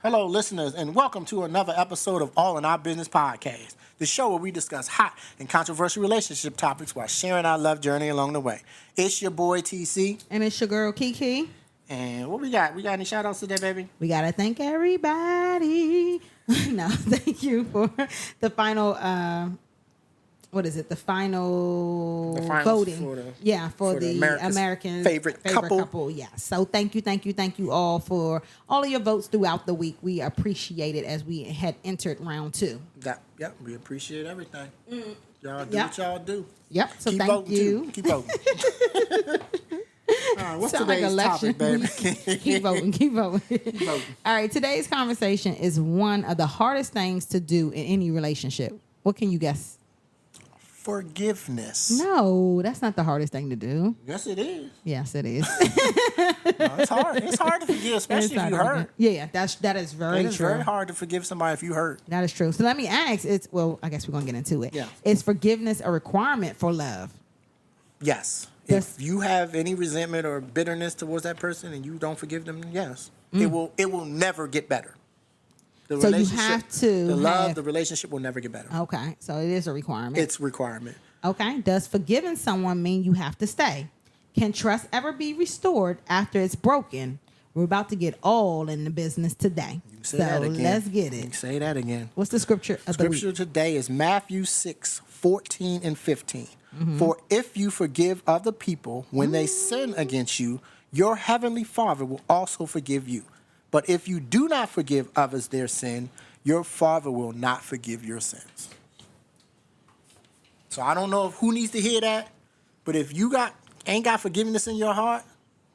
Hello, listeners, and welcome to another episode of All in Our Business podcast, the show where we discuss hot and controversial relationship topics while sharing our love journey along the way. It's your boy, TC. And it's your girl, Kiki. And what we got? We got any shout-outs today, baby? We got to thank everybody. No, thank you for the final, The final voting. For the American favorite couple. Yeah. So thank you all for all of your votes throughout the week. We appreciate it as we had entered round 2. Yep, we appreciate everything. Y'all do what y'all do. Yep, so Keep thank voting you. Too. Keep voting. All right, what's Sound today's like topic, baby? keep voting. All right, today's conversation is one of the hardest things to do in any relationship. What can you guess? Forgiveness. No, that's not the hardest thing to do. Yes, it is. Yes, it is. No, it's hard. It's hard to forgive, especially if you hurt. Yeah, that is very true. It's very hard to forgive somebody if you hurt. That is true. So let me ask. I guess we're gonna get into it. Yeah. Is forgiveness a requirement for love? Yes. If you have any resentment or bitterness towards that person and you don't forgive them, yes, it will never get better. So you have to. The relationship will never get better. Okay, so it is a requirement. It's a requirement. Okay. Does forgiving someone mean you have to stay? Can trust ever be restored after it's broken? We're about to get all in the business today. You say that again. Let's get it. You say that again. What's the scripture of the week? Scripture today is Matthew 6:14 and 15. For if you forgive other people when they sin against you, your heavenly Father will also forgive you. But if you do not forgive others their sin, your Father will not forgive your sins. So I don't know who needs to hear that, but if you ain't got forgiveness in your heart,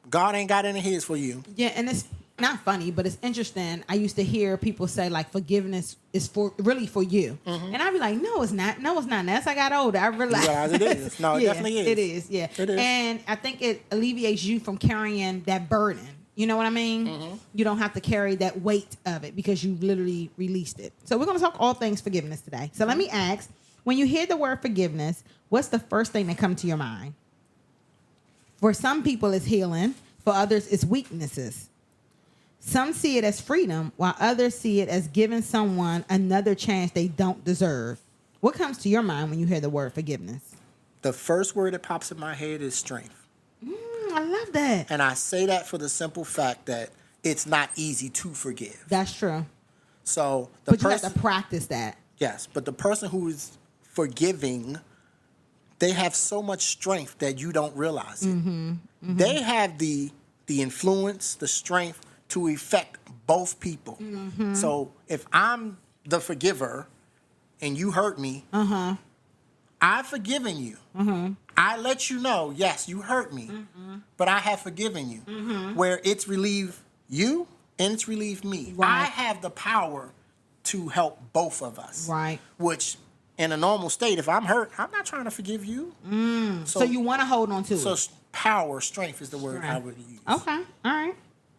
God ain't got any of his for you. Yeah, and it's not funny, but it's interesting. I used to hear people say like forgiveness is really for you, and I'd be like, no, it's not. No, it's not. As I got older, I realized it is. No, it definitely is. It is. Yeah, it is. And I think it alleviates you from carrying that burden. You know what I mean? You don't have to carry that weight of it because you literally released it. So we're going to talk all things forgiveness today. So let me ask, when you hear the word forgiveness, what's the first thing that comes to your mind? For some people, it's healing. For others, it's weaknesses. Some see it as freedom, while others see it as giving someone another chance they don't deserve. What comes to your mind when you hear the word forgiveness? The first word that pops in my head is strength. I love that. And I say that for the simple fact that it's not easy to forgive. That's true. So but you have to practice that. Yes, but the person who is forgiving, they have so much strength that you don't realize it. They have the influence, the strength to affect both people. So if I'm the forgiver and you hurt me, I've forgiven you. I let you know, yes, you hurt me, but I have forgiven you. Where it's relieved you and it's relieved me. Right. I have the power to help both of us. Right. Which, in a normal state, if I'm hurt, I'm not trying to forgive you. So you want to hold on to it. So power, strength is the word I would use. Okay. All right.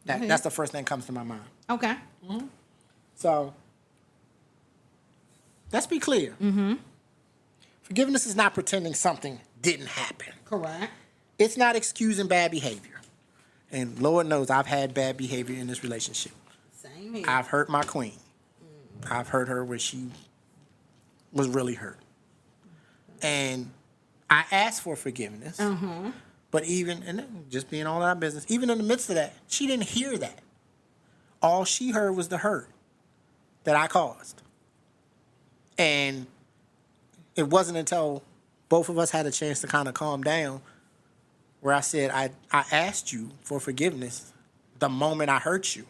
That's the first thing that comes to my mind. Okay. So, let's be clear. Forgiveness is not pretending something didn't happen. Correct. It's not excusing bad behavior. And Lord knows I've had bad behavior in this relationship. Same here. I've hurt my queen. I've hurt her where she was really hurt. And I asked for forgiveness. But just being all in our business, even in the midst of that, she didn't hear that. All she heard was the hurt that I caused. And it wasn't until both of us had a chance to kind of calm down where I said, I asked you for forgiveness the moment I hurt you.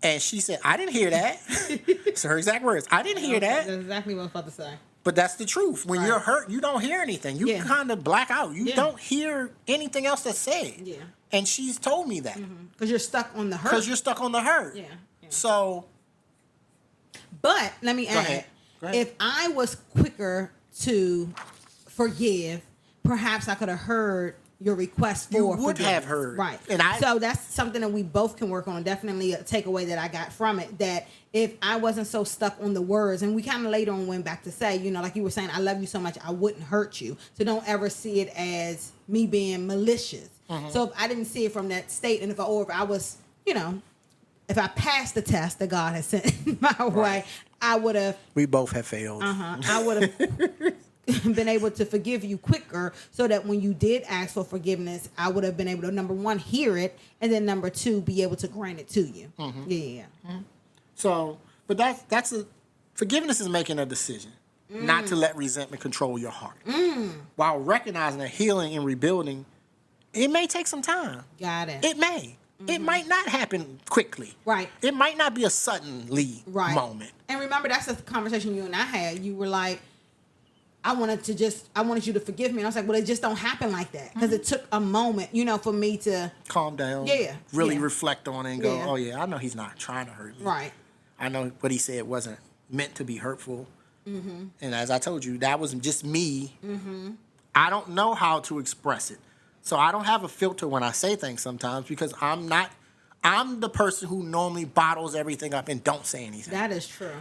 And she said, I didn't hear that. It's her exact words. I didn't hear that. That's exactly what I was about to say. But that's the truth. When you're hurt, you don't hear anything. You kind of black out. You don't hear anything else that's said. Yeah. And she's told me that. Because you're stuck on the hurt. Yeah. So. But let me add, Go ahead. if I was quicker to forgive, perhaps I could have heard your request for You would forgiveness. have heard. Right. And so that's something that we both can work on. Definitely a takeaway that I got from it, that if I wasn't so stuck on the words, and we kind of later on went back to say, like you were saying, I love you so much, I wouldn't hurt you. So don't ever see it as me being malicious. So if I didn't see it from that state, and if I was, if I passed the test that God has sent my way, I would have. We both have failed. I would have been able to forgive you quicker, so that when you did ask for forgiveness, I would have been able to, number one, hear it, and then number two, be able to grant it to you. Yeah. So, but that's forgiveness is making a decision not to let resentment control your heart. While recognizing that healing and rebuilding, it may take some time. Got it. It may. It might not happen quickly. Right. It might not be a suddenly moment. And remember, that's the conversation you and I had. You were like, I wanted you to forgive me. And I was like, well, it just don't happen like that. Because it took a moment, for me to calm down. Yeah. Really yeah. reflect on it and go, oh yeah, I know he's not trying to hurt me. Right. I know what he said wasn't meant to be hurtful. And as I told you, that was just me. I don't know how to express it. So I don't have a filter when I say things sometimes, because I'm the person who normally bottles everything up and don't say anything. That is true.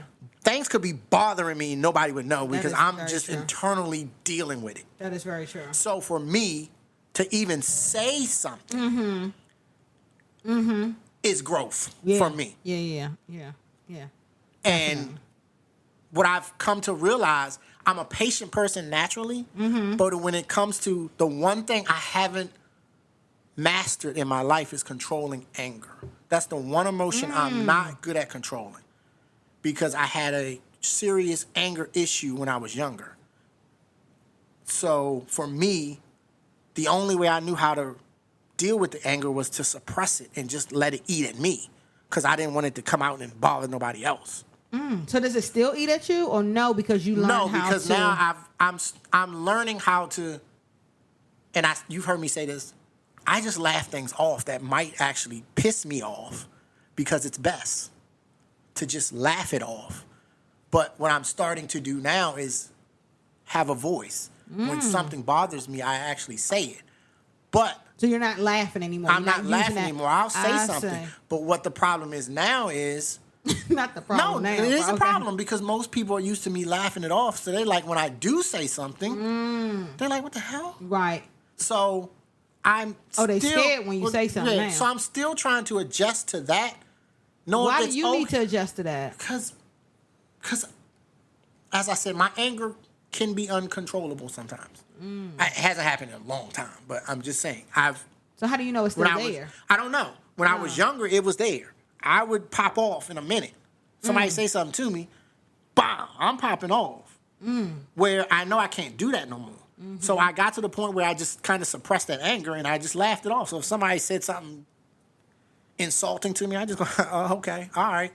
Things could be bothering me and nobody would know, because I'm just true. Internally dealing with it. That is very true. So for me to even say something is growth for me. Yeah. And what I've come to realize, I'm a patient person naturally, but when it comes to the one thing I haven't mastered in my life is controlling anger. That's the one emotion I'm not good at controlling, because I had a serious anger issue when I was younger. So for me, the only way I knew how to deal with the anger was to suppress it and just let it eat at me, because I didn't want it to come out and bother nobody else. So does it still eat at you, or no? Because you learned how to. No, because now I'm learning how to, and you've heard me say this. I just laugh things off that might actually piss me off, because it's best to just laugh it off. But what I'm starting to do now is have a voice. When something bothers me, I actually say it. But so you're not laughing anymore. I'm not laughing anymore. I'll say something. But what the problem is now is. Not the problem now. No, it is a problem, because most people are used to me laughing it off. So they like, when I do say something, they're like, what the hell? Right. So I'm they scared when you say something now. So I'm still trying to adjust to that. Why do you need to adjust to that? Because, as I said, my anger can be uncontrollable sometimes. It hasn't happened in a long time, but I'm just saying. So how do you know it's still there? I don't know. When I was younger, it was there. I would pop off in a minute. Somebody say something to me, bam, I'm popping off. Where I know I can't do that no more. So I got to the point where I just kind of suppressed that anger and I just laughed it off. So if somebody said something insulting to me, I just go, oh, okay, all right,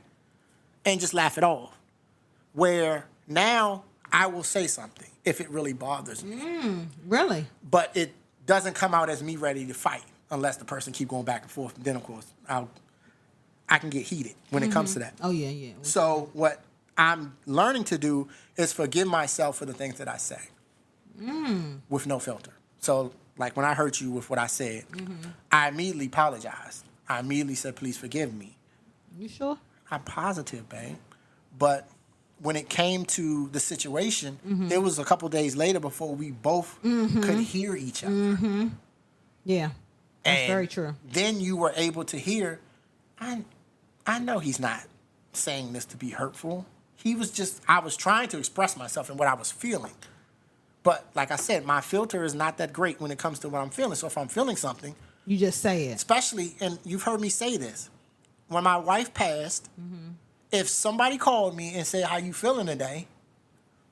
and just laugh it off. Where now I will say something if it really bothers me. Really? But it doesn't come out as me ready to fight unless the person keep going back and forth. Then, of course, I can get heated when it comes to that. Oh, yeah. So what I'm learning to do is forgive myself for the things that I say with no filter. So like when I hurt you with what I said, I immediately apologized. I immediately said, please forgive me. You sure? I'm positive, babe. But when it came to the situation, it was a couple days later before we both could hear each other. Yeah, that's And very true. Then you were able to hear, I know he's not saying this to be hurtful. I was trying to express myself and what I was feeling. But like I said, my filter is not that great when it comes to what I'm feeling. So if I'm feeling something, you just say it. Especially, and you've heard me say this, when my wife passed, if somebody called me and said, how you feeling today?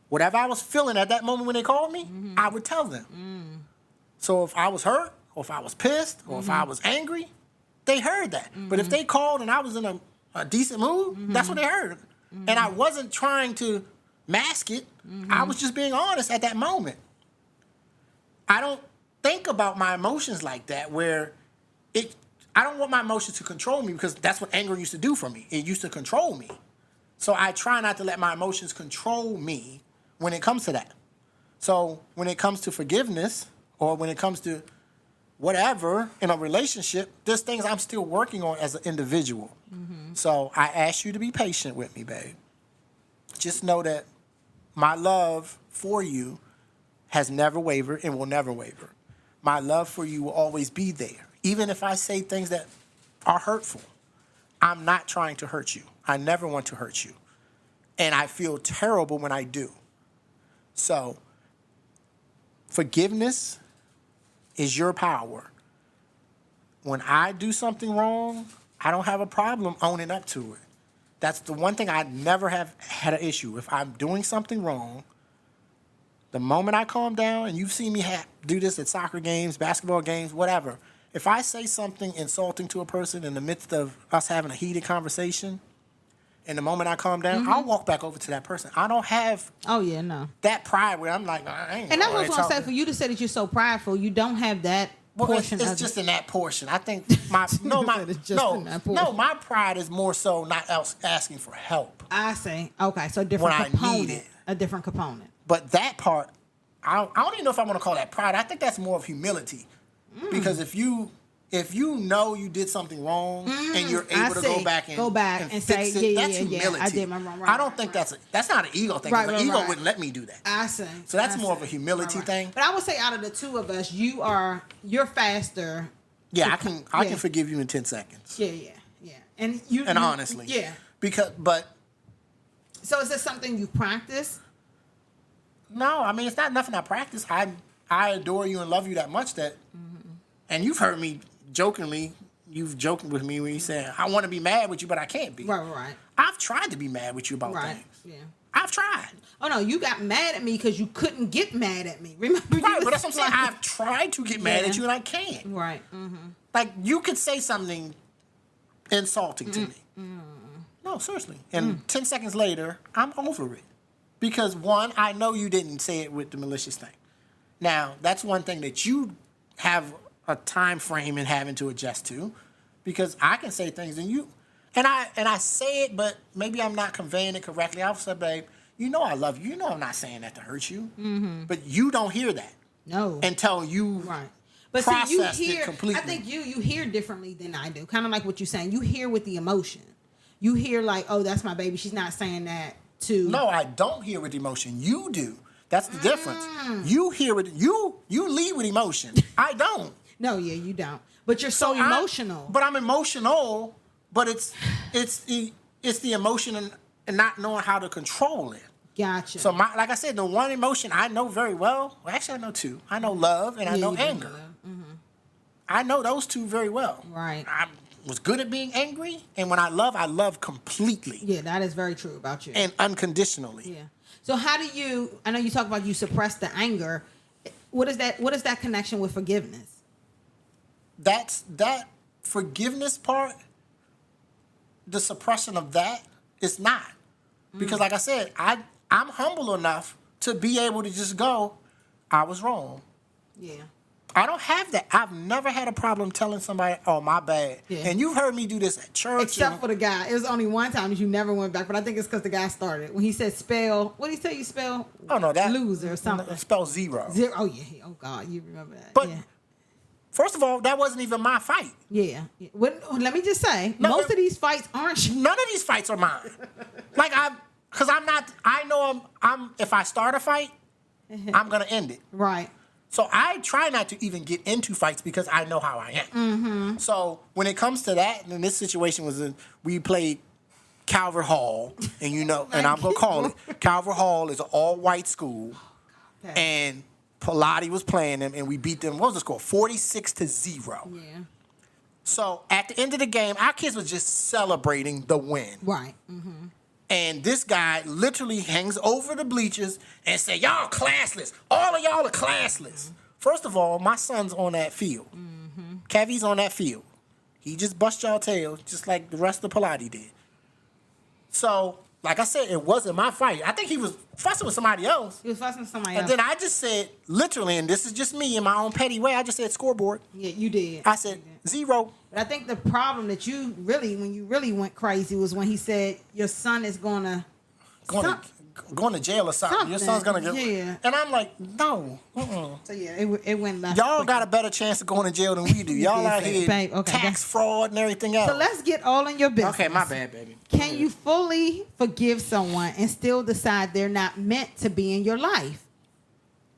Whatever I was feeling at that moment when they called me, I would tell them. So if I was hurt, or if I was pissed, or if I was angry, they heard that. But if they called and I was in a decent mood, that's what they heard. And I wasn't trying to mask it. I was just being honest at that moment. I don't think about my emotions like that, where I don't want my emotions to control me, because that's what anger used to do for me. It used to control me. So I try not to let my emotions control me when it comes to that. So when it comes to forgiveness, or when it comes to whatever in a relationship, there's things I'm still working on as an individual. So I ask you to be patient with me, babe. Just know that my love for you has never wavered and will never waver. My love for you will always be there. Even if I say things that are hurtful, I'm not trying to hurt you. I never want to hurt you. And I feel terrible when I do. So, forgiveness is your power. When I do something wrong, I don't have a problem owning up to it. That's the one thing I never have had an issue. If I'm doing something wrong, the moment I calm down, and you've seen me do this at soccer games, basketball games, whatever. If I say something insulting to a person in the midst of us having a heated conversation, and the moment I calm down, I'll walk back over to that person. I don't have that pride where I'm like, I ain't. And that's what I was going to say. For you to say that you're so prideful, you don't have that portion. It's just in that portion. I think my my pride is more so not asking for help. I see. Okay, so different when component. I need it. A different component. But that part, I don't even know if I want to call that pride. I think that's more of humility. Because if you know you did something wrong and you're able to go back and say, fix it, that's humility. Yeah, I did my wrong. I don't think that's not an ego thing. Right, ego wouldn't let me do that. I see. So that's more of a humility thing. But I would say out of the two of us, you're faster. Yeah, I can forgive you in 10 seconds. Yeah. And honestly. Yeah. So is this something you practice? No, I mean it's not nothing I practice. I adore you and love you that much that, and you've heard me jokingly. You've joked with me when you say I want to be mad with you, but I can't be. Right. I've tried to be mad with you about things. Yeah. I've tried. Oh no, you got mad at me because you couldn't get mad at me. Remember? Right, but that's what I'm saying. I've tried to get mad at you and I can't. Right. Like you could say something insulting to me. No, seriously. And 10 seconds later, I'm over it. Because one, I know you didn't say it with the malicious thing. Now, that's one thing that you have a time frame in having to adjust to. Because I can say things and I say it, but maybe I'm not conveying it correctly. I'll say, babe, you know I love you. You know I'm not saying that to hurt you. But you don't hear that. No. Until you But process see, you hear, it completely. I think you hear differently than I do. Kind of like what you're saying. You hear with the emotion. You hear like, oh, that's my baby. She's not saying that to... No, I don't hear with emotion. You do. That's the difference. You hear with... You lead with emotion. I don't. No, yeah, you don't. But you're so emotional. But I'm emotional, but it's the emotion and not knowing how to control it. Gotcha. So like I said, the one emotion I know very well, actually I know two. I know love and I know anger. I know those two very well. Right. I was good at being angry, and when I love completely. Yeah, that is very true about you. And unconditionally. Yeah. So how do you, I know you talk about you suppress the anger. What is that connection with forgiveness? That forgiveness part, the suppression of that is not. Because like I said, I'm humble enough to be able to just go, I was wrong. Yeah. I don't have that. I've never had a problem telling somebody, oh, my bad. Yeah. And you've heard me do this at church. Except for the guy. It was only one time that you never went back, but I think it's because the guy started. When he said spell, what did he say you spell? Oh, no, that. Loser or something. No, spell zero. Oh, yeah. Oh, God, you remember that. But, first of all, that wasn't even my fight. Yeah. Let me just say, most of these fights aren't... None of these fights are mine. Because I know if I start a fight, I'm going to end it. Right. So I try not to even get into fights because I know how I am. So when it comes to that, and this situation we played Calvert Hall, and and I'm going to call it, Calvert Hall is an all-white school, and Pilati was playing them, and we beat them, what was the score, 46-0. Yeah. So at the end of the game, our kids were just celebrating the win. Right. And this guy literally hangs over the bleachers and say, y'all classless. All of y'all are classless. First of all, my son's on that field. Kevy's on that field. He just bust y'all tail just like the rest of Pilati did. So, like I said, it wasn't my fight. I think he was fussing with somebody else. He was fussing with somebody else. And then I just said, literally, and this is just me in my own petty way, I just said scoreboard. Yeah, you did. I said 0. But I think the problem that when you really went crazy was when he said your son is going to jail or something. Your son's going to get... Yeah. And I'm like, no. So, yeah, it went left. Y'all got a better chance of going to jail than we do. Y'all out here tax fraud and everything else. So let's get all in your business. Okay, my bad, baby. Can you fully forgive someone and still decide they're not meant to be in your life?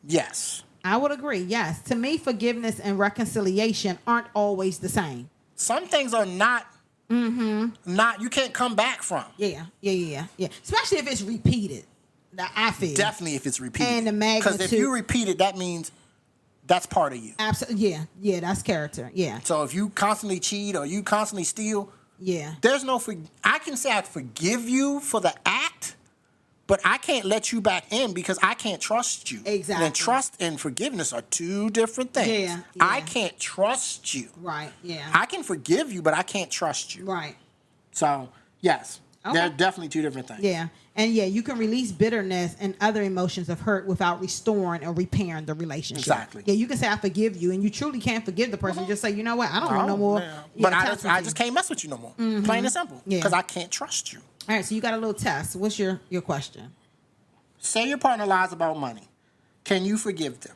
Yes. I would agree, yes. To me, forgiveness and reconciliation aren't always the same. Some things are not You can't come back from. Yeah. Especially if it's repeated. I feel. Definitely if it's repeated. And the magnitude. Because if you repeat it, that means that's part of you. Absolutely. Yeah, that's character. Yeah. So if you constantly cheat or you constantly steal, there's no. I can say I forgive you for the act, but I can't let you back in because I can't trust you. Exactly. And trust and forgiveness are two different things. Yeah. I can't trust you. Right. Yeah. I can forgive you, but I can't trust you. Right. So yes, Okay. they're definitely two different things. Yeah. And you can release bitterness and other emotions of hurt without restoring or repairing the relationship. Exactly. Yeah, you can say I forgive you, and you truly can't forgive the person. Just say, you know what, I don't want no more. Yeah. But I just can't mess with you no more. Plain and simple. Yeah. Because I can't trust you. All right, so you got a little test. What's your question? Say your partner lies about money. Can you forgive them?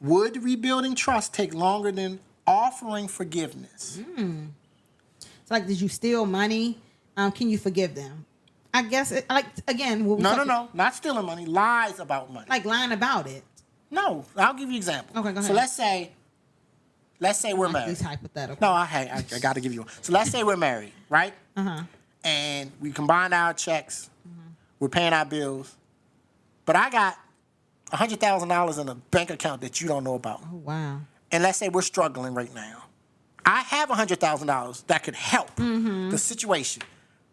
Would rebuilding trust take longer than offering forgiveness? It's like, did you steal money? Can you forgive them? I guess, again... No. Not stealing money. Lies about money. Like lying about it. No. I'll give you an example. Okay, go ahead. So let's say we're married. These hypothetical. No, I got to give you one. So let's say we're married, right? Uh-huh. And we combine our checks. We're paying our bills. But I got $100,000 in a bank account that you don't know about. Oh, wow. And let's say we're struggling right now. I have $100,000 that could help the situation,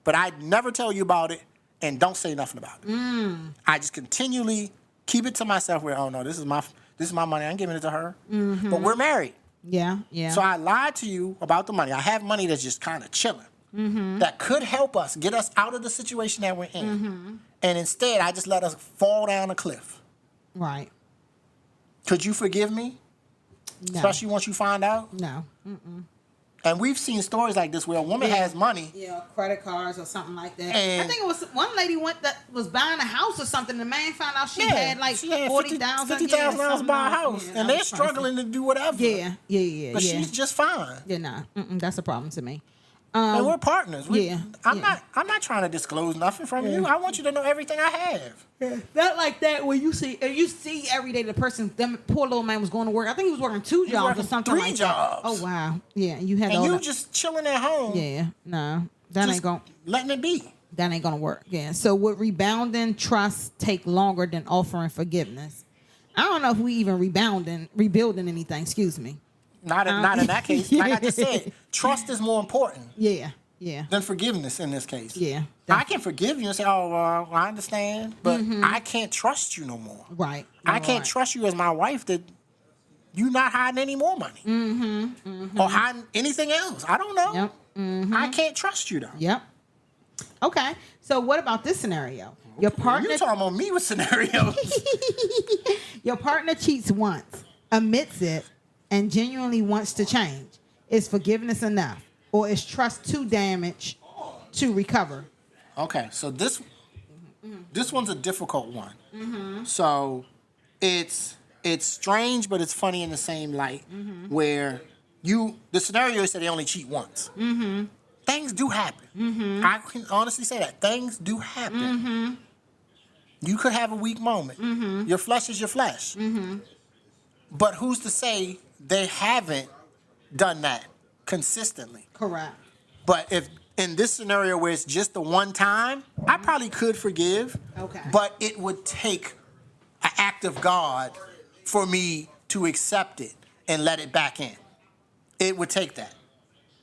but I never tell you about it and don't say nothing about it. I just continually keep it to myself where, oh no, this is my money. I ain't giving it to her. But we're married. Yeah. So I lied to you about the money. I have money that's just kind of chilling that could help us get us out of the situation that we're in. And instead, I just let us fall down a cliff. Right. Could you forgive me? No. Especially once you find out? No. And we've seen stories like this where a woman has money. Yeah, credit cards or something like that. And I think it was one lady was buying a house or something. The man found out she had like $40,000 $50,000 to buy a house. And they're struggling to do whatever. Yeah. But she's just fine. Yeah, nah. That's a problem to me. And we're partners. I'm yeah. not trying to disclose nothing from you. I want you to know everything I have. Not like that when you see every day the person, them poor little man was going to work. I think he was working 2 jobs or something 3 like jobs. that. Oh wow. Yeah, you had and all you that. just chilling at home. Yeah, no. That ain't going letting it be. That ain't gonna work. Yeah. So would rebounding trust take longer than offering forgiveness? I don't know if we even rebuilding anything, excuse me. Not in that case. Like I just said, trust is more important. Yeah. Than forgiveness in this case. Yeah. I can forgive you and say, oh, well, I understand, but I can't trust you no more. Right. I can't trust you as my wife that you're not hiding any more money. Or hiding anything else. I don't know. Yep. I can't trust you though. Yep. Okay. So what about this scenario? Your partner... You're talking about me with scenarios. Your partner cheats once, admits it, and genuinely wants to change. Is forgiveness enough? Or is trust too damaged to recover? Okay, so this one's a difficult one. So it's strange, but it's funny in the same light. Where the scenario is that they only cheat once. Things do happen. I can honestly say that things do happen. You could have a weak moment. Your flesh is your flesh. But who's to say they haven't done that consistently? Correct. But if in this scenario where it's just the one time, I probably could forgive. Okay. But it would take an act of God for me to accept it and let it back in. It would take that.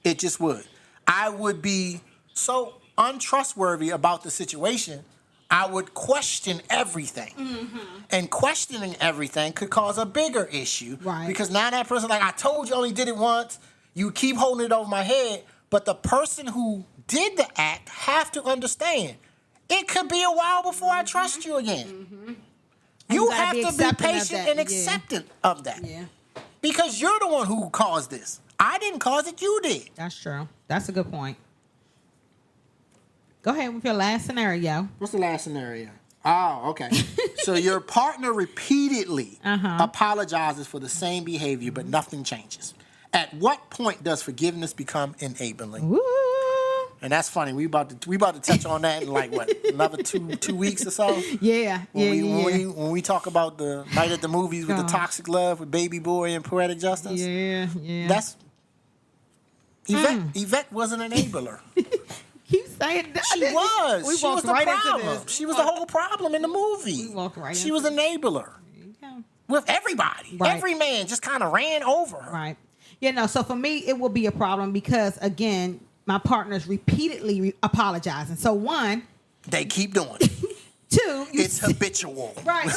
It just would. I would be so untrustworthy about the situation, I would question everything. And questioning everything could cause a bigger issue. Right. Because now that person, like, I told you, only did it once. You keep holding it over my head. But the person who did the act have to understand, it could be a while before I trust you again. You have to be patient and accepting of that. Yeah. Because you're the one who caused this. I didn't cause it, you did. That's true. That's a good point. Go ahead with your last scenario. What's the last scenario? Oh, okay. So your partner repeatedly apologizes for the same behavior, but nothing changes. At what point does forgiveness become enabling? Woo. And that's funny. We about to touch on that in like what, another two weeks or so. Yeah, When we talk about the night at the movies with the toxic love with Baby Boy and Poetic Justice. Yeah. Yvette was an enabler. Keep saying that. She was. We She walked was the right into problem. this. She was the whole problem in the movie. We walked right She into was an enabler Yeah. with everybody. Right. Every man just kind of ran over her. Right. Yeah, no, so for me, it will be a problem because, again, my partner's repeatedly apologizing. So, one, They keep doing it. two, It's habitual. right.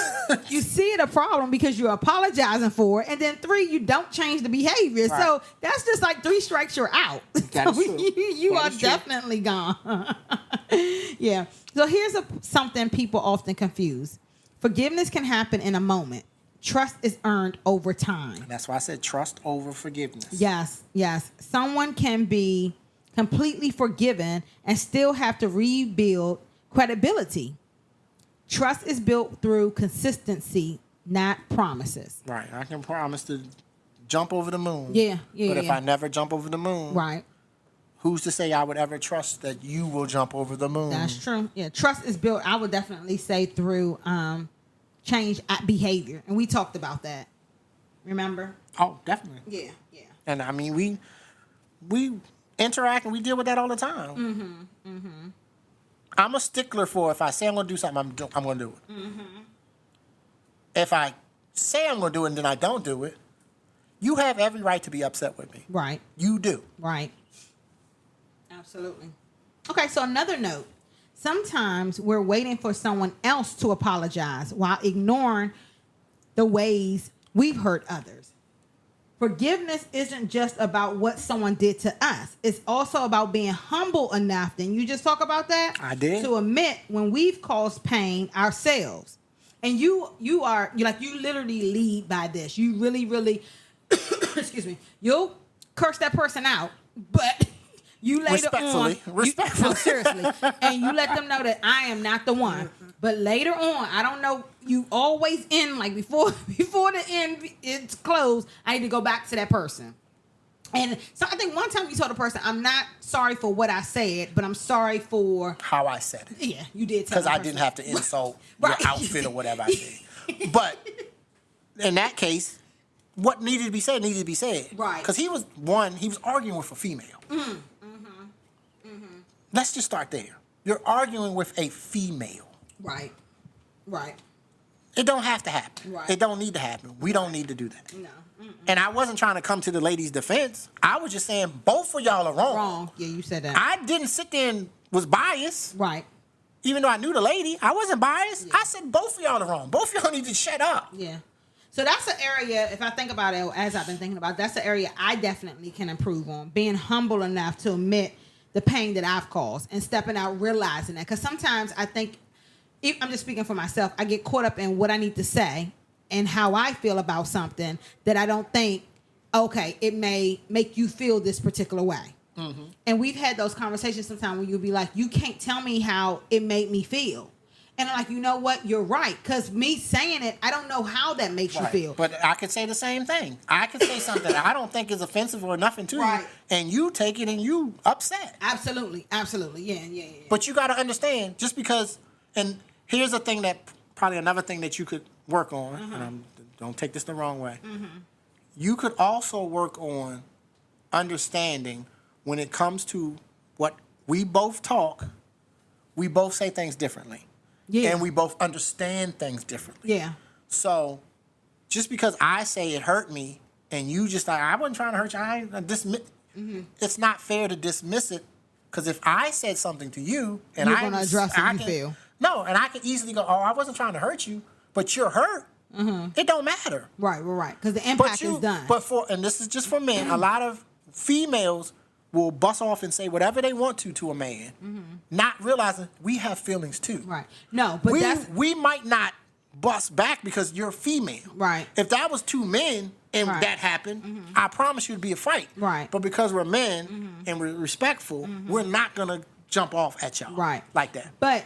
You see it a problem because you're apologizing for it. And then three, you don't change the behavior. Right. So that's just like 3 strikes, you're out. That is So true. You That are is true. definitely gone. Yeah. So here's something people often confuse. Forgiveness can happen in a moment. Trust is earned over time. That's why I said trust over forgiveness. Yes, yes. Someone can be completely forgiven and still have to rebuild credibility. Trust is built through consistency, not promises. Right. I can promise to jump over the moon. Yeah, yeah, But if yeah. I never jump over the moon, Right. who's to say I would ever trust that you will jump over the moon? That's true. Yeah, trust is built, I would definitely say, through change behavior. And we talked about that. Remember? Oh, definitely. Yeah, yeah. And I mean, we interact and we deal with that all the time. I'm a stickler for if I say I'm going to do something, I'm going to do it. If I say I'm going to do it and then I don't do it, you have every right to be upset with me. Right. You do. Right. Absolutely. Okay, so another note. Sometimes we're waiting for someone else to apologize while ignoring the ways we've hurt others. Forgiveness isn't just about what someone did to us. It's also about being humble enough. Didn't you just talk about that? I did. To admit when we've caused pain ourselves. And you literally lead by this. You really excuse me. You'll curse that person out, but you later Respectfully. No, seriously. And you let them know that I am not the one. But later on, I don't know, you always end, like before the end it's closed, I need to go back to that person. And so I think one time you told a person, I'm not sorry for what I said, but I'm sorry for... How I said it. Yeah, you did tell Because the I person. didn't have to insult Right. your outfit or whatever I said. But in that case, what needed to be said needed to be said. Right. Because he was arguing with a female. Let's just start there. You're arguing with a female. Right. Right. It don't have to happen. Right. It don't need to happen. We don't need to do that. No. And I wasn't trying to come to the lady's defense. I was just saying both of y'all are wrong. Wrong. Yeah, you said that. I didn't sit there and was biased. Right. Even though I knew the lady, I wasn't biased. I said both of y'all are wrong. Both of y'all need to shut up. Yeah. So that's an area, if I think about it, as I've been thinking about it, that's an area I definitely can improve on. Being humble enough to admit the pain that I've caused and stepping out, realizing that. Because sometimes I think, I'm just speaking for myself, I get caught up in what I need to say and how I feel about something that I don't think, okay, it may make you feel this particular way. Mm-hmm. And we've had those conversations sometimes where you'll be like, you can't tell me how it made me feel. And I'm like, you know what? You're right. Because me saying it, I don't know how that makes you feel. But I could say the same thing. I could say something I don't think is offensive or nothing to Right. you, and you take it and you upset. Absolutely. Absolutely. Yeah. But you got to understand, just because, and here's a thing that, probably another thing that you could work on, and don't take this the wrong way. You could also work on understanding when it comes to what we both talk, we both say things differently. Yeah. And we both understand things differently. Yeah. So, just because I say it hurt me, and you just like, I wasn't trying to hurt you, it's not fair to dismiss it. Because if I said something to you, and You're gonna address how you feel. No, and I can easily go, oh, I wasn't trying to hurt you, but you're hurt. It don't matter. Right. Because the impact is done. And this is just for men, a lot of females will bust off and say whatever they want to a man, not realizing we have feelings too. Right. No, but we might not bust back because you're female. Right. If that was two men and Right. that happened, I promise you it'd be a fight. Right. But because we're men and we're respectful, we're not gonna jump off at y'all. Right. Like that. But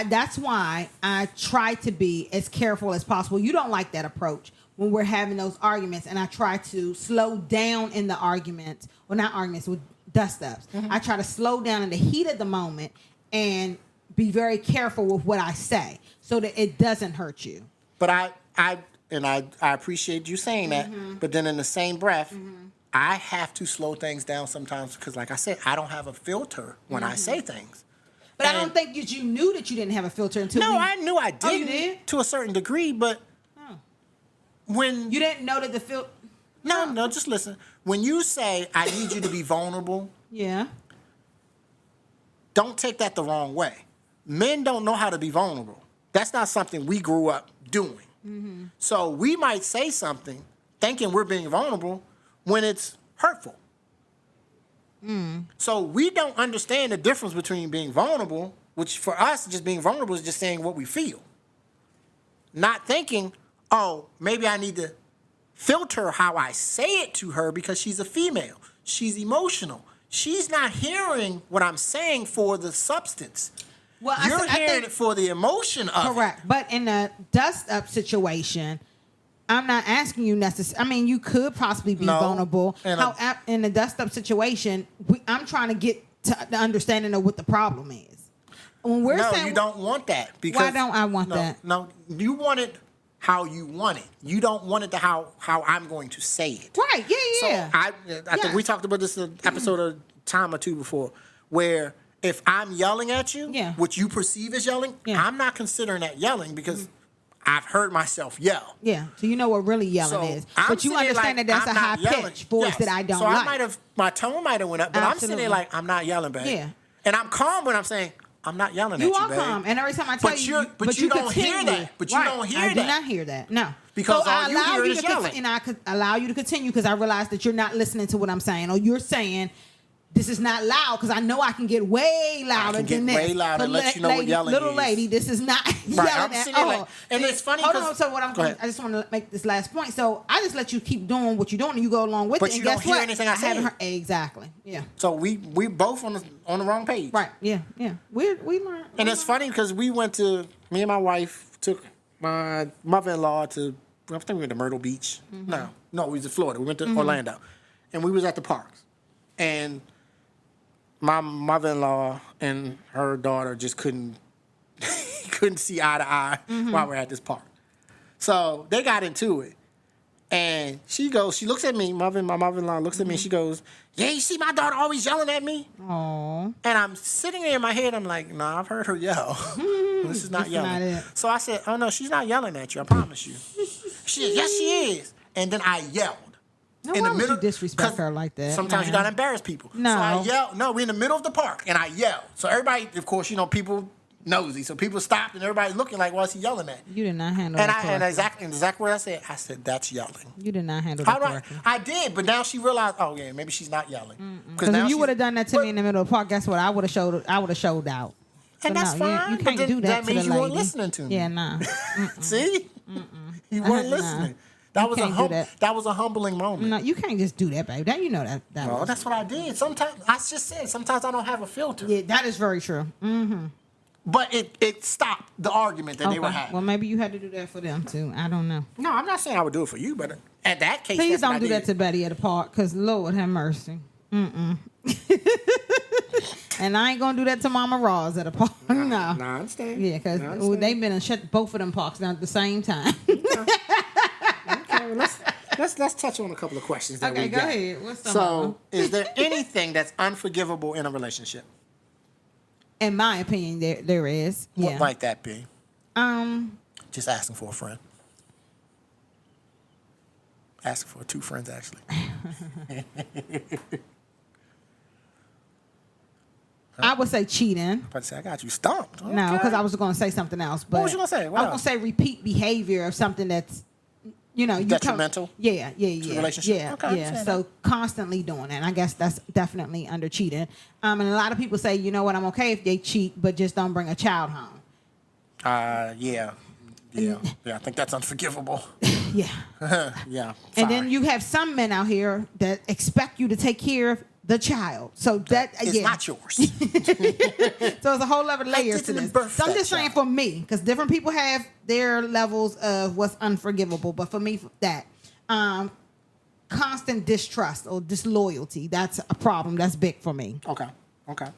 that's why I try to be as careful as possible. You don't like that approach when we're having those arguments, and I try to slow down in the arguments, well, not arguments, with dust-ups. I try to slow down in the heat of the moment and be very careful with what I say so that it doesn't hurt you. But I appreciate you saying that. But then in the same breath, I have to slow things down sometimes because, like I said, I don't have a filter when I say things. But I don't think that you knew that you didn't have a filter until I knew I didn't you did? to a certain degree, but when you didn't know that the filter. no, just listen. When you say I need you to be vulnerable, Yeah. don't take that the wrong way. Men don't know how to be vulnerable. That's not something we grew up doing. Mm-hmm. So we might say something thinking we're being vulnerable when it's hurtful. So we don't understand the difference between being vulnerable, which for us, just being vulnerable is just saying what we feel. Not thinking, oh, maybe I need to filter how I say it to her because she's a female. She's emotional. She's not hearing what I'm saying for the substance. Well, You're I hearing think, it for the emotion of it. correct. But in a dust up situation, I'm not asking you necessarily. I mean, you could possibly be No. vulnerable. And In a dust up situation, I'm trying to get to the understanding of what the problem is. When we're No, saying, you don't want that. Because, why don't I want that? No, you want it how you want it. You don't want it to how I'm going to say it. Right? Yeah. So I think we talked about this in an episode a time or two before, where if I'm yelling at you, Yeah. what you perceive as yelling, Yeah. I'm not considering that yelling because I've heard myself yell. Yeah, so you know what really yelling So is. I'm But you sitting there understand like, that that's I'm a not high yelling. pitch voice Yes. that I don't so like. my tone might have went up, but I'm sitting Absolutely. there like, I'm not yelling, babe. Yeah. And I'm calm when I'm saying, I'm not yelling at You you, are babe. calm, and every time I tell But you, you're- but you don't hear continue. that. But you don't hear I do that. not hear that. No, Because so all I you allow hear you is to yelling. and I could allow you to continue because I realize that you're not listening to what I'm saying, or you're saying this is not loud because I know I can get way louder can get than this. way louder and let you know what yelling little is. lady, this is not Right, yelling I'm at sitting there all. like- and it's funny Hold 'cause- on. So what I'm Go ahead. I just want to make this last point. So I just let you keep doing what you're doing, and you go along with But it. you And don't guess hear what? anything I haven't say. heard exactly. Yeah. So we both on the wrong page. Right. Yeah. Yeah. We learned. And it's funny because me and my wife took my mother-in-law to, I think we went to Myrtle Beach. Mm-hmm. No, we was in Florida. We went to Orlando. And we was at the parks. And my mother-in-law and her daughter just couldn't see eye to eye Mm-hmm. while we're at this park. So they got into it. And she looks at me, my mother-in-law looks at me and she goes, yeah, you see my daughter always yelling at me? Aww. And I'm sitting there in my head, I'm like, nah, I've heard her yell. This is not That's yelling. not it. So I said, oh no, she's not yelling at you, I promise you. She said, yes, she is. And then I yelled. No, why would you disrespect 'cause her like that? Sometimes you No. gotta embarrass people. No. So I yelled. No, we're in the middle of the park, and I yelled. So everybody, of course, people nosy. So people stopped, and everybody's looking like, what's he yelling at? You did not handle And that correctly. exactly what I said. I said, that's yelling. You did not handle How that do correctly. I did, but now she realized, oh yeah, maybe she's not yelling. Because now if you she's- would have done that to me in the middle of the park, guess what? I would have showed out. And that's no, fine. You but can't then do that to means the you weren't lady. listening to me. Yeah, nah. See? You weren't Nah. listening. That was can't do that. that was a humbling moment. No, you can't just do that, baby. That you know that. No, was- that's what I did. Sometimes I just said sometimes I don't have a filter. yeah, that is very true. But it stopped the argument that they were having. Well, maybe you had to do that for them too. I don't know. No, I'm not saying I would do it for you, but at that case, Please that's what don't I do that did. to Betty at the park, because Lord have mercy. And I ain't gonna do that to Mama Ross at a park. No. Nah, I understand. Yeah, because I understand. they've been and shut both of them parks down at the same time. Okay, well, let's touch on a couple of questions that Okay, we go got. ahead. What's some of So, them? is there anything that's unforgivable in a relationship? In my opinion, there is. What Yeah. might that be? Um. Just asking for a friend. Asking for two friends, actually. I would say cheating. But say I got you stumped. No, Okay. because I was going to say something else. But What was you gonna say? What I was going to say repeat behavior of something that's, you Detrimental? Yeah. the relationship? Yeah, Okay, I yeah. understand So constantly doing that. I guess that's definitely under cheating. And a lot of people say, you know what, I'm okay if they cheat, but just don't bring a child home. Yeah. I think that's unforgivable. Yeah. Yeah. And then sorry. you have some men out here that expect you to take care of the child. So that It's yeah. not yours. So it's a whole other layers to didn't this. birth So I'm that just saying child. for me, because different people have their levels of what's unforgivable. But for me, that constant distrust or disloyalty, that's a problem. That's big for me. Okay.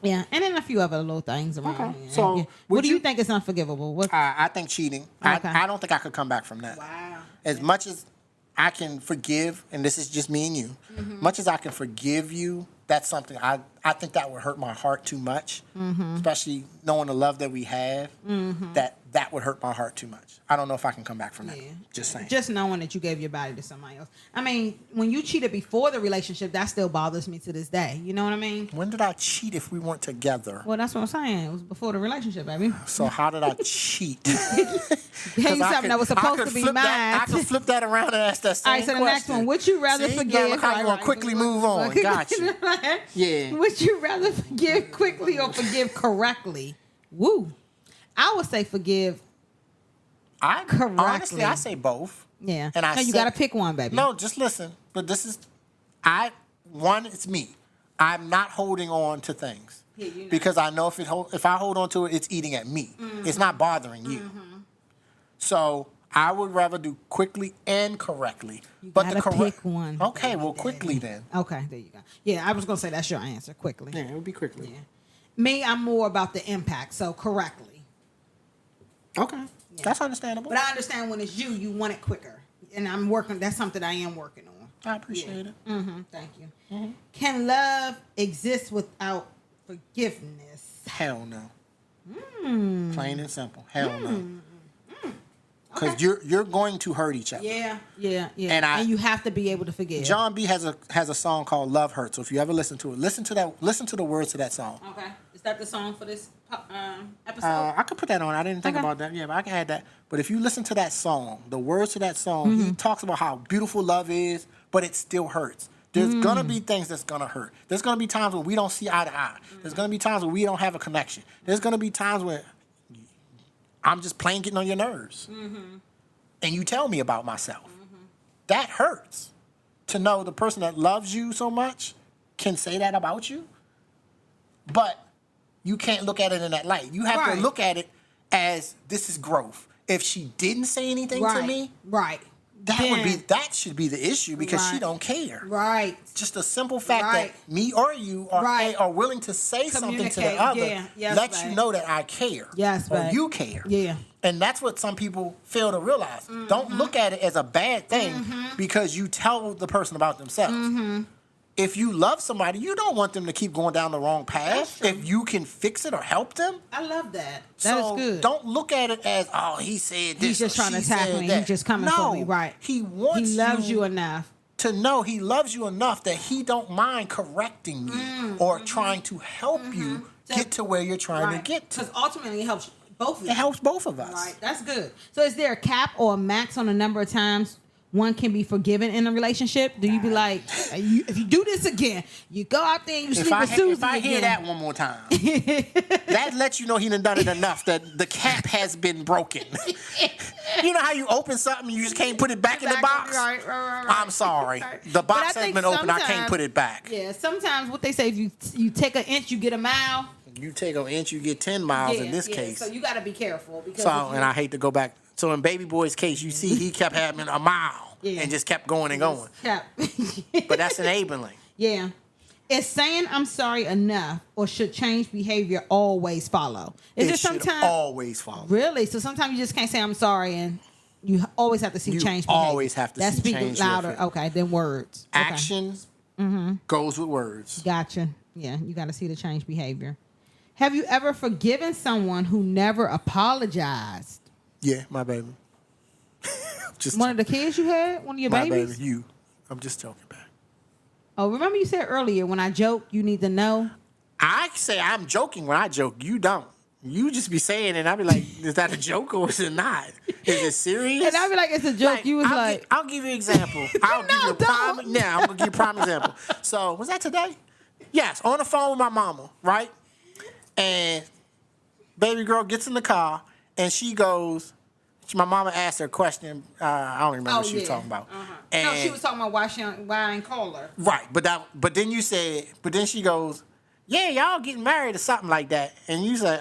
Yeah, and then a few other little things around Okay. here. So, Yeah. would What do you you- think is unforgivable? What? I think cheating. Okay. I don't think I could come back from that. Wow. As much as I can forgive, and this is just me and you, much as I can forgive you, that's something I think that would hurt my heart too much, especially knowing the love that we have, that would hurt my heart too much. I don't know if I can come back from that. Yeah. Just saying. Just knowing that you gave your body to somebody else. I mean, when you cheated before the relationship, that still bothers me to this day. You know what I mean? When did I cheat if we weren't together? Well, that's what I'm saying. It was before the relationship, baby. So how did I cheat? Gave you something that was supposed to be mine. I could flip that around and ask that same All right, so the next question. one. Would you rather See? forgive? Look how you want to quickly move on. Gotcha. Yeah. Would you rather forgive quickly or forgive correctly? Woo. I would say forgive. Correctly. Honestly, I say both. Yeah. And I no, you got to pick one, baby. No, just listen. But this is, it's me. I'm not holding on to things. Yeah, you know. Because I know if I hold on to it, it's eating at me. It's not bothering you. So I would rather do quickly and correctly. You but gotta pick one. Okay, well, quickly then. Okay, there you go. Yeah, I was going to say that's your answer, quickly. Yeah, it would be quickly. Yeah. Me, I'm more about the impact, so correctly. Okay. Yeah. That's understandable. But I understand when it's you want it quicker. And I'm working, that's something I am working on. I appreciate it. Thank you. Can love exist without forgiveness? Hell no. Plain and simple. Hell no. Because you're going to hurt each other. Yeah. And you have to be able to forgive. John B has a song called "Love Hurts." So if you ever listen to it, listen to the words to that song. Okay. Is that the song for this episode? I could put that on. I didn't think about that. Yeah, but I can add that. But if you listen to that song, the words to that song, he talks about how beautiful love is, but it still hurts. There's gonna be things that's gonna hurt. There's gonna be times when we don't see eye to eye. There's gonna be times when we don't have a connection. There's gonna be times when I'm just plain getting on your nerves. And you tell me about myself. That hurts. To know the person that loves you so much can say that about you. But you can't look at it in that light. You have to look at it as this is growth. If she didn't say anything to me, that should be the issue because she don't care. Right. Just a simple fact that me or you are willing to say something to the other lets you know that I care. Yes, or you care. Yeah. And that's what some people fail to realize. Don't look at it as a bad thing because you tell the person about themselves. If you love somebody, you don't want them to keep going down the wrong path. If you can fix it or help them. I love that. That is good. Don't look at it as, oh, he said this. He's just trying to attack me. He's just coming for me. Right. He loves you enough to know he loves you enough that he don't mind correcting you or trying to help you get to where you're trying to get to. Because ultimately it helps both of you. It helps both of us. Right. That's good. So is there a cap or a max on the number of times one can be forgiven in a relationship? Do you be like, if you do this again, you go out there and you sleep with Susie If I hear that one more time, that lets you know he done it enough that the cap has been broken. You know how you open something and you just can't put it back in the box? Right. I'm sorry. The box has been opened. I can't put it back. Yeah, sometimes what they say, if you take an inch, you get a mile. You take an inch, you get 10 miles in this case. So you got to be careful. Because and I hate to go back. So in Baby Boy's case, you see he kept having a mile and just kept going and going. But that's enabling. Yeah. Is saying I'm sorry enough, or should change behavior always follow? It should always follow. Really? So sometimes you just can't say I'm sorry, and you always have to see change behavior. Always have to see change. That's louder. Okay, than words. Actions goes with words. Gotcha. Yeah, you got to see the change behavior. Have you ever forgiven someone who never apologized? Yeah, my baby. Just one of the kids you had? One of your babies? My baby, you. I'm just joking back. Oh, remember you said earlier, when I joke, you need to know? I say I'm joking when I joke. You don't. You just be saying it, and I be like, is that a joke or is it not? Is it serious? And I be like, it's a joke. You was I'll give you an example. I'll give you a prime. Yeah, I'm going to give you a prime example. So, was that today? Yes, on the phone with my mama, right? And baby girl gets in the car, and she goes, my mama asked her a question. I don't remember what she was talking about. And no, she was talking about why I ain't call her. Right, but then she goes, yeah, y'all getting married or something like that. And you say,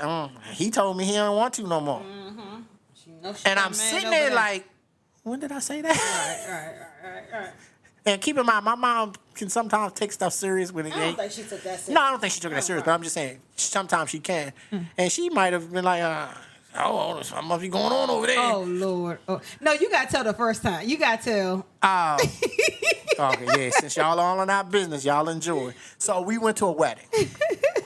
he told me he don't want to no more. And I'm sitting there like, when did I say that? Right. And keep in mind, my mom can sometimes take stuff serious when it ain't. I don't think she took that serious. No, I don't think she took that serious, but I'm just saying, sometimes she can. And she might have been like, Oh, something must be going on over there. Oh Lord. Oh. No, you gotta tell the first time. You gotta tell. Oh. Okay, yeah. Since y'all are all in our business, y'all enjoy. So we went to a wedding.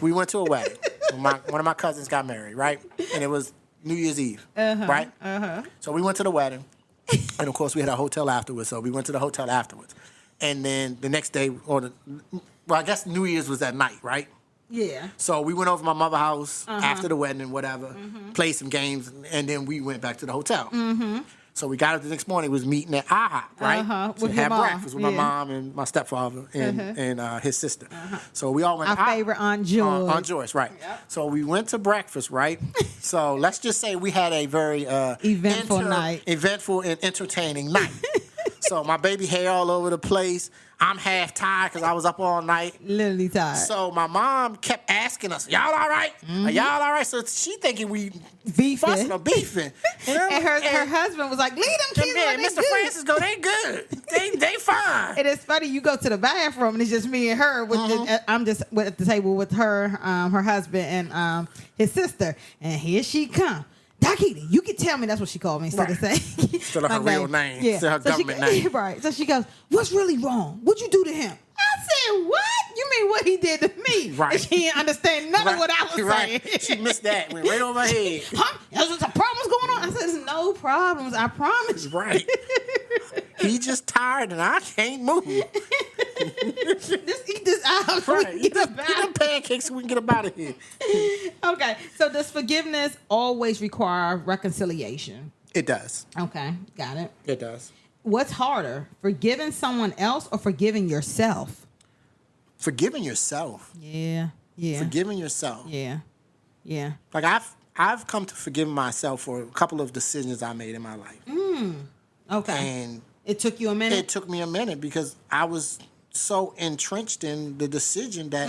When one of my cousins got married, right? And it was New Year's Eve, right? So we went to the wedding, and of course we had a hotel afterwards. So we went to the hotel afterwards, and then the next day, I guess New Year's was that night, right? Yeah. So we went over to my mother's house after the wedding and whatever, played some games, and then we went back to the hotel. So we got up the next morning, was meeting at IHOP, right? With to your have mom. breakfast with my mom and my stepfather and his sister. So we all went Our favorite Aunt Joyce. Aunt Joyce, right. Yep. So we went to breakfast, right? So let's just say we had a very Eventful night. Eventful and entertaining night. So my baby hair all over the place. I'm half tired because I was up all night. Literally tired. So my mom kept asking us, "Y'all all right? Are y'all all right?" So she thinking we fussing or beefing. And her husband was like, "Leave them kids alone, they Mr. good." Francis go, "They good. They fine." It is funny. You go to the bathroom and it's just me and her. I'm just at the table with her, her husband, and his sister. And here she come. Dakita, you can tell me. That's what she called me instead of saying Instead of her real name. Yeah. Instead of her government name. Right. So she goes, "What's really wrong? What'd you do to him?" I said, "What? You mean what he did to me?" Right. And she didn't understand none of what I was saying. She missed that. Went right over her head. Huh? There's some problems going on. I said, "There's no problems. I promise." Right. He just tired and I can't move. Just eat this out so Right. we can get up Get them pancakes so we can get up out of here. Okay. So does forgiveness always require reconciliation? It does. Okay. Got it. It does. What's harder, forgiving someone else or forgiving yourself? Forgiving yourself. Yeah. Yeah. Forgiving yourself. Yeah. Yeah. Like I've come to forgive myself for a couple of decisions I made in my life. Okay. And it took you a minute? it took me a minute because I was so entrenched in the decision that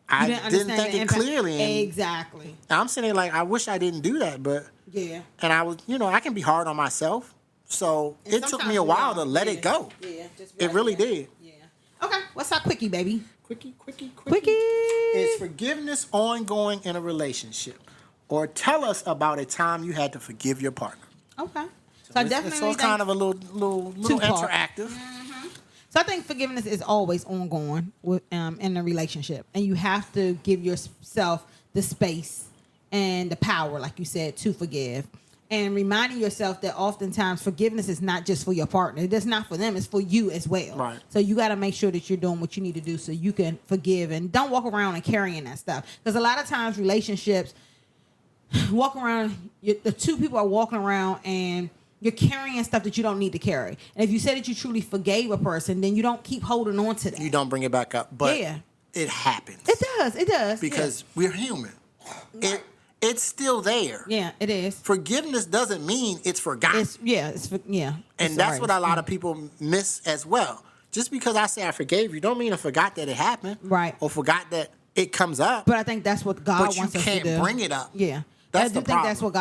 I didn't think it clearly. And Exactly. I'm sitting there like, I wish I didn't do that, but Yeah. and I was, I can be hard on myself. So And it took sometimes me a we while are. to let it go. Yeah. Just It really did. Yeah. Okay. What's our quickie, baby? Quickie. Quickie. Is forgiveness ongoing in a relationship? Or tell us about a time you had to forgive your partner. Okay. So I definitely So it's think- kind of a little Two-part. interactive. So I think forgiveness is always ongoing in a relationship, and you have to give yourself the space and the power, like you said, to forgive, and reminding yourself that oftentimes forgiveness is not just for your partner; it's not for them; it's for you as well. Right. So you got to make sure that you're doing what you need to do so you can forgive, and don't walk around and carrying that stuff, because a lot of times relationships walk around. The two people are walking around and you're carrying stuff that you don't need to carry. And if you say that you truly forgave a person, then you don't keep holding on to that. You don't bring it back up. But Yeah. it happens. It does. It does. Because we're human. It's still there. Yeah, it is. Forgiveness doesn't mean it's forgotten. And That's what a lot of people miss as well. Just because I say I forgave you, don't mean I forgot that it happened. Right. Or forgot that it comes up. But I think that's what God But you wants us to do. can't bring it up. Yeah. That's I do the think problem. that's what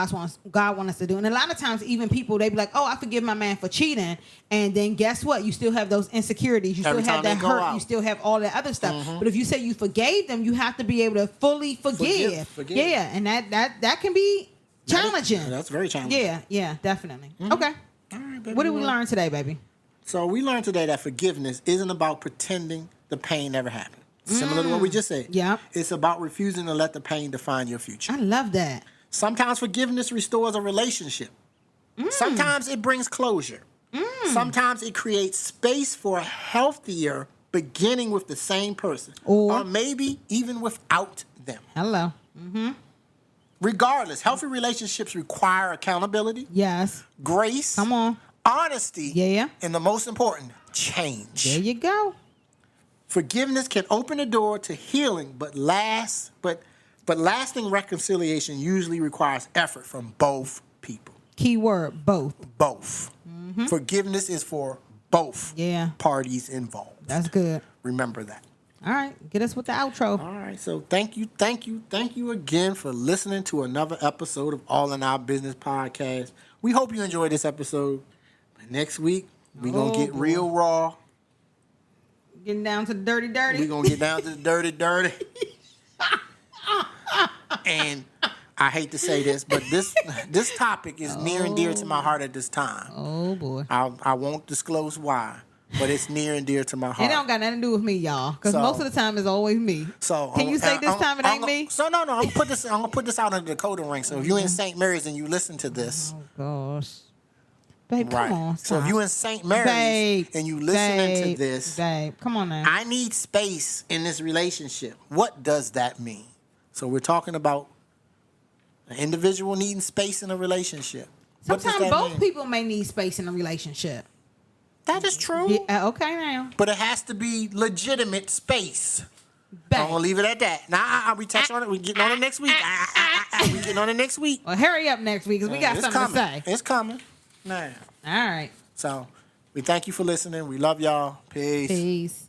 God wants us to do. And a lot of times, even people, they be like, "Oh, I forgive my man for cheating," and then guess what? You still have those insecurities. You Every still have time that they go hurt. out. You still have all that other stuff. But if you say you forgave them, you have to be able to fully forgive. Forgive. Yeah, and that can be challenging. That's very challenging. Yeah, definitely. Okay. All right, baby. What did we learn today, baby? So we learned today that forgiveness isn't about pretending the pain never happened. Similar to what we just said. Yep. It's about refusing to let the pain define your future. I love that. Sometimes forgiveness restores a relationship. Sometimes it brings closure. Sometimes it creates space for a healthier beginning with the same person. Or maybe even without them. Hello. Regardless, healthy relationships require accountability, Yes. grace, Come on. honesty, Yeah. and the most important, change. There you go. Forgiveness can open the door to healing, but lasting reconciliation usually requires effort from both people. Key word, both. Both. Forgiveness is for both Yeah. parties involved. That's good. Remember that. All right. Get us with the outro. All right. So thank you again for listening to another episode of All in Our Business podcast. We hope you enjoyed this episode. But next week, we're going to get real raw. Getting down to the dirty. We're going to get down to the dirty. And I hate to say this, but this topic is near and dear to my heart at this time. Oh boy. I won't disclose why, but it's near and dear to my heart. It don't got nothing to do with me, y'all, because So- most of the time it's always me. So Can you say this time it ain't me? So no, I'm gonna put this out in the Dakota ring. So if you're in St. Mary's and you listen to this, Oh gosh. Babe, right? come on. So if stop. you in St. Mary's Babe, and you listening to babe, this, babe, come on now. I need space in this relationship. What does that mean? So we're talking about an individual needing space in a relationship. What does Sometimes that both mean? people may need space in a relationship. That is true. Yeah, okay now. But it has to be legitimate space. Babe. I'm gonna leave it at that. Now we touch on it. We getting on it next week. We getting on it next week. Well, hurry up next week because we got It's something coming. to say. It's coming. Now. All right. So we thank you for listening. We love y'all. Peace. Peace.